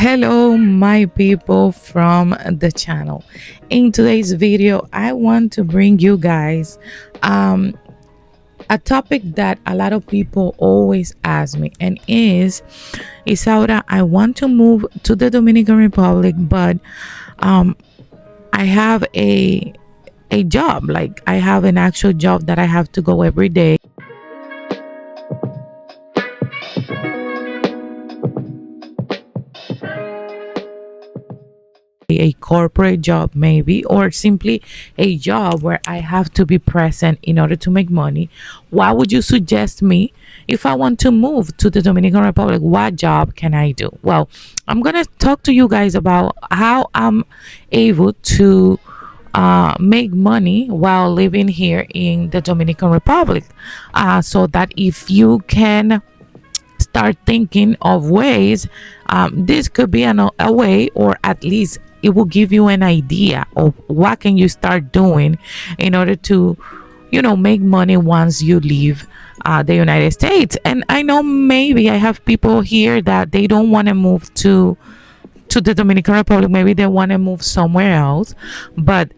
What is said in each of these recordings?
Hello, my people from the channel. In today's video, I want to bring you guys um, a topic that a lot of people always ask me, and Isaura, I want to move to the Dominican Republic, but um, I have a job, like I have an actual job that I have to go every day. A corporate job maybe, or simply a job where I have to be present in order to make money. What would you suggest me if I want to move to the Dominican Republic? What job can I do? Well, I'm gonna talk to you guys about how I'm able to make money while living here in the Dominican Republic, so that if you can start thinking of ways, this could be a way, or at least it will give you an idea of what can you start doing in order to make money once you leave the United States. And I know maybe I have people here that they don't want to move to the Dominican Republic. Maybe they want to move somewhere else, but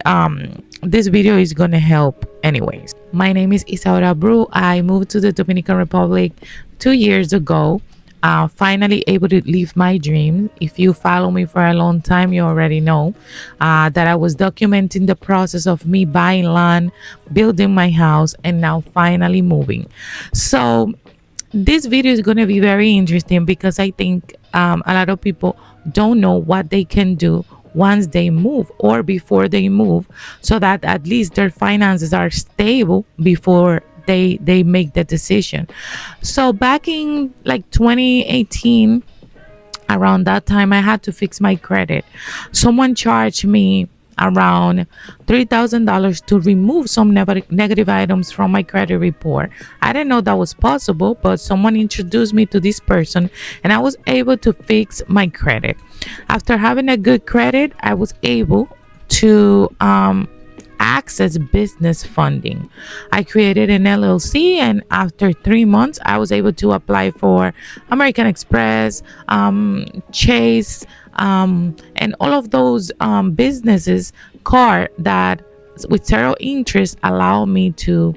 this video is going to help anyways. My name is Isaura. I moved to the Dominican Republic 2 years ago. Finally able to live my dream. If you follow me for a long time, you already know that I was documenting the process of me buying land, building my house, and now finally moving. So this video is going to be very interesting because I think a lot of people don't know what they can do once they move or before they move, so that at least their finances are stable before they make the decision. So back in like 2018, around that time, I had to fix my credit. Someone charged me around $3,000 to remove some negative items from my credit report. I didn't know that was possible, but someone introduced me to this person and I was able to fix my credit. After having a good credit, I was able to access business funding. I created an LLC, and after 3 months, I was able to apply for American Express, Chase, and all of those businesses card that with zero interest allow me to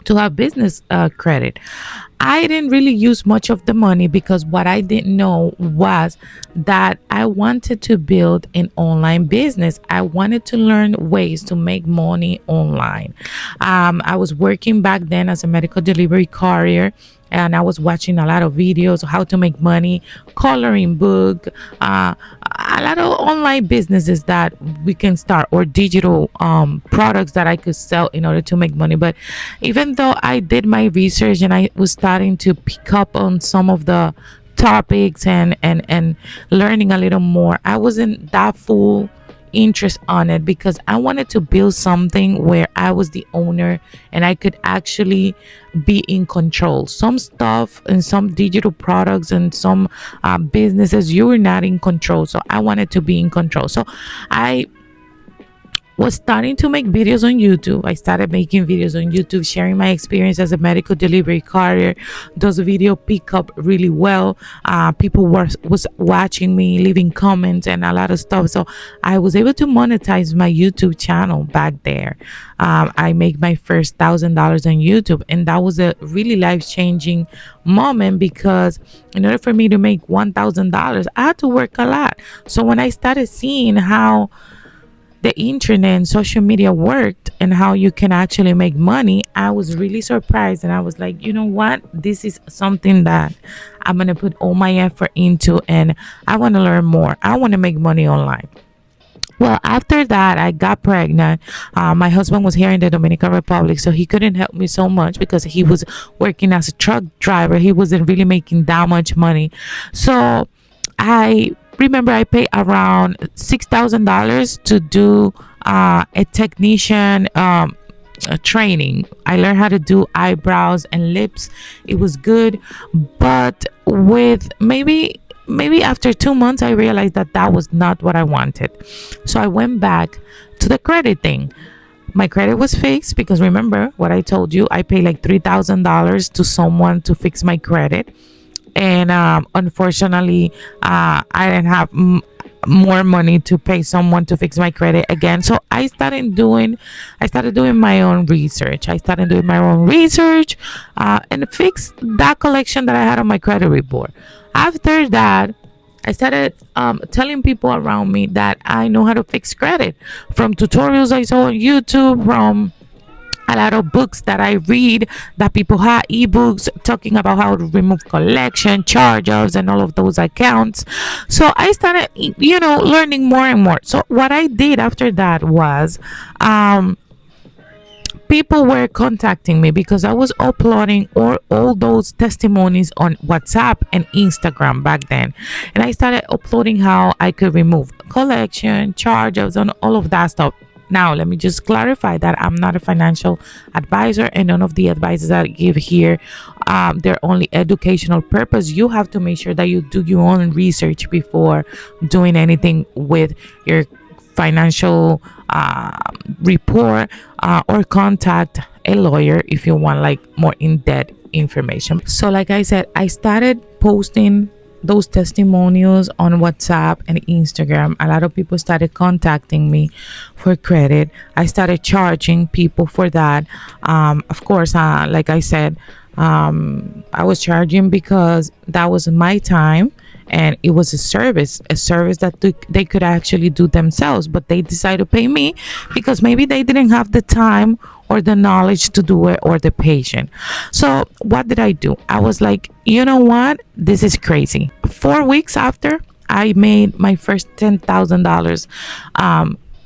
have business credit. I didn't really use much of the money because what I didn't know was that I wanted to build an online business. I wanted to learn ways to make money online. I was working back then as a medical delivery courier, and I was watching a lot of videos of how to make money, coloring book, a lot of online businesses that we can start, or digital products that I could sell in order to make money. But even though I did my research and I was starting to pick up on some of the topics and learning a little more, I wasn't that full interest on it because I wanted to build something where I was the owner and I could actually be in control. Some stuff and some digital products and some businesses, you were not in control. So I wanted to be in control. So I was starting to make videos on YouTube. I started making videos on YouTube, sharing my experience as a medical delivery courier. Those videos pick up really well. People was watching me, leaving comments and a lot of stuff. So I was able to monetize my YouTube channel back there. I made my first $1,000 on YouTube, and that was a really life-changing moment because in order for me to make $1,000, I had to work a lot. So when I started seeing how the internet and social media worked and how you can actually make money, I was really surprised, and I was like, you know what, this is something that I'm gonna put all my effort into, and I want to learn more. I want to make money online. Well, after that, I got pregnant. My husband was here in the Dominican Republic, so he couldn't help me so much because he was working as a truck driver. He wasn't really making that much money. So I remember I paid around $6,000 to do a technician training. I learned how to do eyebrows and lips. It was good, but with maybe after 2 months, I realized that that was not what I wanted. So I went back to the credit thing. My credit was fixed because remember what I told you, I paid like $3,000 to someone to fix my credit. and unfortunately, I didn't have more money to pay someone to fix my credit again. So I started doing my own research. I started doing my own research, and fixed that collection that I had on my credit report. After that, I started telling people around me that I know how to fix credit from tutorials I saw on YouTube, from a lot of books that I read, that people have ebooks talking about how to remove collection, charge-offs, and all of those accounts. So I started, learning more and more. So what I did after that was, people were contacting me because I was uploading all those testimonies on WhatsApp and Instagram back then. And I started uploading how I could remove collection, charges, and all of that stuff. Now, let me just clarify that I'm not a financial advisor, and none of the advices that I give here, they're only educational purpose. You have to make sure that you do your own research before doing anything with your financial report, or contact a lawyer if you want like more in-depth information. So like I said, I started posting those testimonials on WhatsApp and Instagram. A lot of people started contacting me for credit. I started charging people for that. Of course, like I said, I was charging because that was my time, and it was a service that they could actually do themselves, but they decided to pay me because maybe they didn't have the time or the knowledge to do it, or the patient. So what did I do? I was like, you know what, this is crazy. 4 weeks after, I made my first $10,000,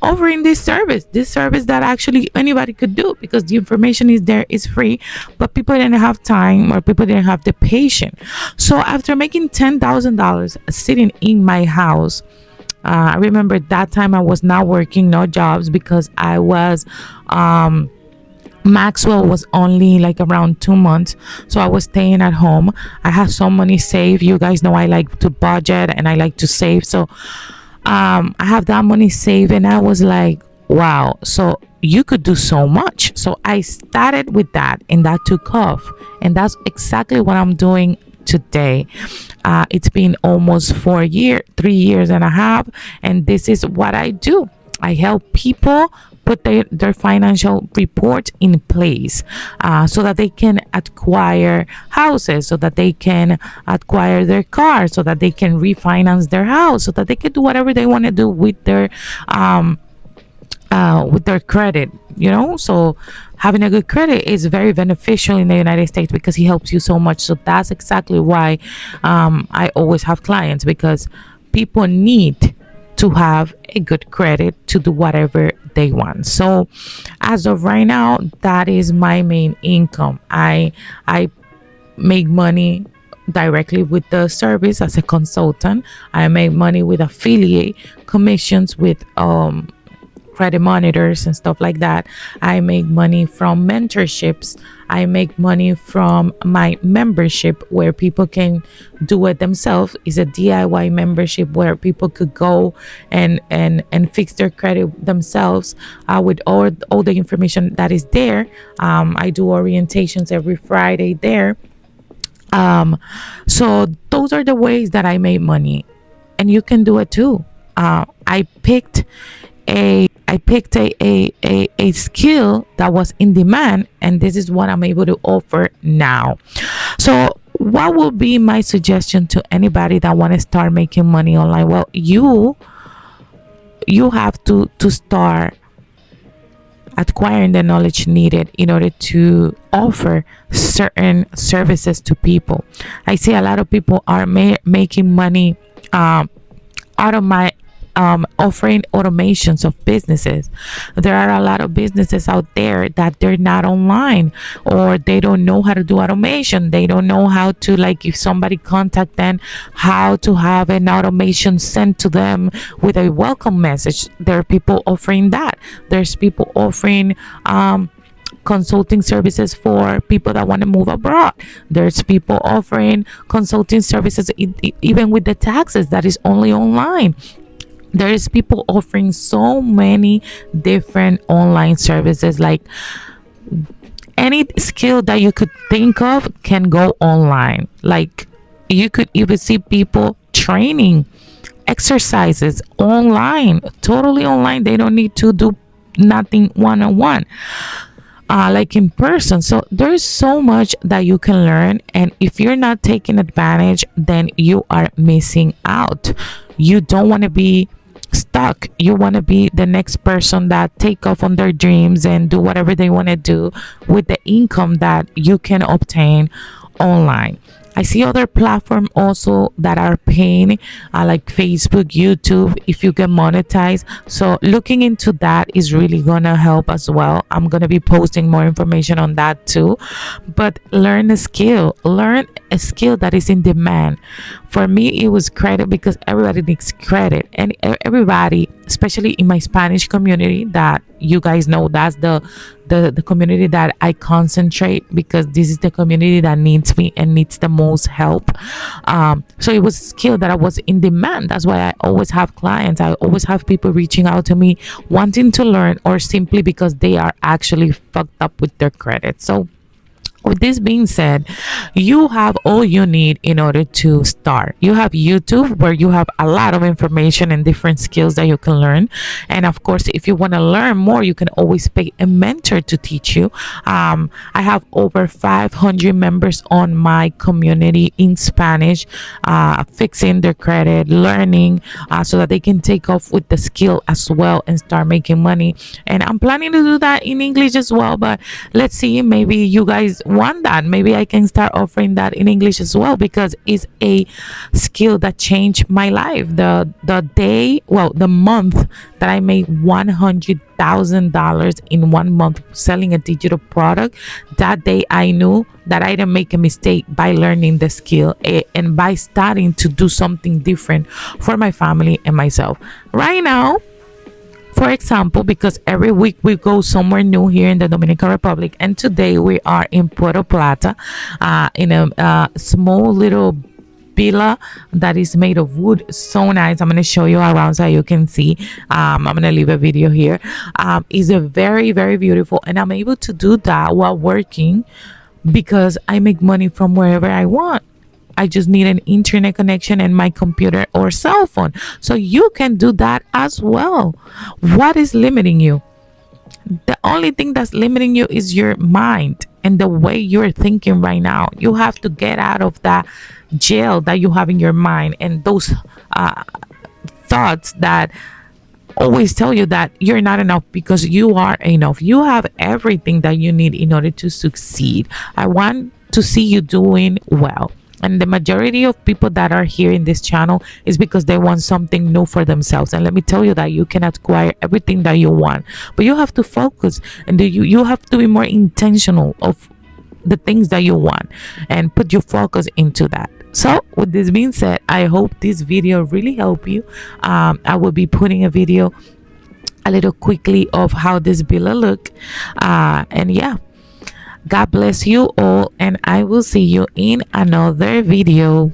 offering this service that actually anybody could do, because the information is there, is free, but people didn't have time, or people didn't have the patience. So after making $10,000 sitting in my house, I remember that time I was not working, no jobs, because I was Maxwell was only like around 2 months, so I was staying at home. I had some money saved. You guys know I like to budget and I like to save, so I have that money saved, and I was like, wow, so you could do so much. So I started with that, and that took off, and that's exactly what I'm doing today. It's been almost 4 years, 3 years and a half, and this is what I do. I help people put their financial report in place, so that they can acquire houses, so that they can acquire their cars, so that they can refinance their house, so that they can do whatever they want to do with their credit. So having a good credit is very beneficial in the United States because it helps you so much. So that's exactly why I always have clients, because people need to have a good credit to do whatever they want. So as of right now, that is my main income. I make money directly with the service as a consultant. I make money with affiliate commissions, with credit monitors and stuff like that. I make money from mentorships. I make money from my membership, where people can do it themselves. It's a DIY membership where people could go and fix their credit themselves, with all the information that is there. I do orientations every Friday there. So those are the ways that I make money, and you can do it too. I picked a skill that was in demand, and this is what I'm able to offer now. So what would be my suggestion to anybody that want to start making money online? Well, you have to start acquiring the knowledge needed in order to offer certain services to people. I see a lot of people are making money out of my offering automations of businesses. There are a lot of businesses out there that they're not online, or they don't know how to do automation. They don't know how to, like, if somebody contact them, how to have an automation sent to them with a welcome message. There are people offering that. There's people offering consulting services for people that want to move abroad. There's people offering consulting services even with the taxes, that is only online. There is people offering so many different online services. Like, any skill that you could think of can go online. Like, You could even see people training exercises online, totally online. They don't need to do nothing one on one, like in person. So there's so much that you can learn, and if you're not taking advantage, then you are missing out. You don't want to be stuck. You want to be the next person that take off on their dreams and do whatever they want to do with the income that you can obtain online. I see other platforms also that are paying, like Facebook, YouTube, if you get monetized. So looking into that is really gonna help as well. I'm gonna be posting more information on that too. But learn a skill that is in demand. For me, it was credit, because everybody needs credit, and everybody, especially in my Spanish community, that you guys know, that's the community that I concentrate, because this is the community that needs me and needs the most help. So it was a skill that I was in demand. That's why I always have clients. I always have people reaching out to me wanting to learn, or simply because they are actually fucked up with their credit. So with this being said, you have all you need in order to start. You have YouTube, where you have a lot of information and different skills that you can learn. And of course, if you want to learn more, you can always pay a mentor to teach you. I have over 500 members on my community in Spanish, fixing their credit, learning, so that they can take off with the skill as well and start making money. And I'm planning to do that in English as well, but let's see, maybe you guys want that. Maybe I can start offering that in English as well, because it's a skill that changed my life. The month that I made $100,000 in 1 month selling a digital product, that day I knew that I didn't make a mistake by learning the skill, and by starting to do something different for my family and myself. Right now, for example, because every week we go somewhere new here in the Dominican Republic, and today we are in Puerto Plata, in a small little villa that is made of wood. So nice. I'm going to show you around so you can see. I'm going to leave a video here. It's a very, very beautiful, and I'm able to do that while working, because I make money from wherever I want. I just need an internet connection and my computer or cell phone. So you can do that as well. What is limiting you? The only thing that's limiting you is your mind and the way you're thinking right now. You have to get out of that jail that you have in your mind, and those thoughts that always tell you that you're not enough, because you are enough. You have everything that you need in order to succeed. I want to see you doing well. And the majority of people that are here in this channel is because they want something new for themselves. And let me tell you that you can acquire everything that you want, but you have to focus, and you have to be more intentional of the things that you want and put your focus into that. So with this being said, I hope this video really helped you. I will be putting a video a little quickly of how this villa look, and yeah, God bless you all, and I will see you in another video.